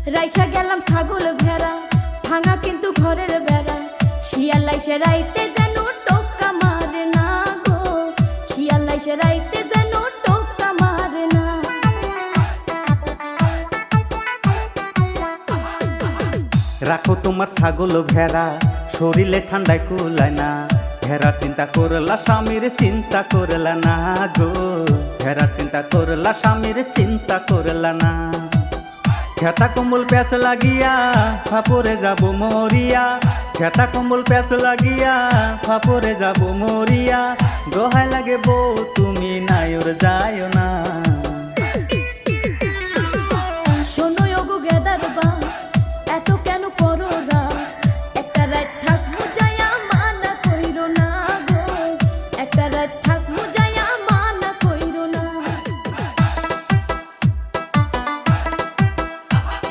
রাইখা গেলাম ছাগল ভেড়া, ভাঙা কিন্তু ঘরের বেড়া। শিয়াল আইসে রাইতে যেন টোকা মারে না গো, শিয়াল আইসে রাইতে যেন টোকা মারে না। রাখো তোমার ছাগল ভেড়া, শরীরে ঠান্ডায় কুলায় না। ভেড়ার চিন্তা করলা স্বামীর চিন্তা করলা না গো, ভেড়ার চিন্তা করলা স্বামীর চিন্তা করলা না। খেতা কম্বল প্যাস লাগিয়া ফাপরে যাব মরিয়া, খেতা কম্বল প্যাস লাগিয়া ফাপরে যাব মরিয়া। দোহাই লাগে বউ তুমি নাইর যায় না।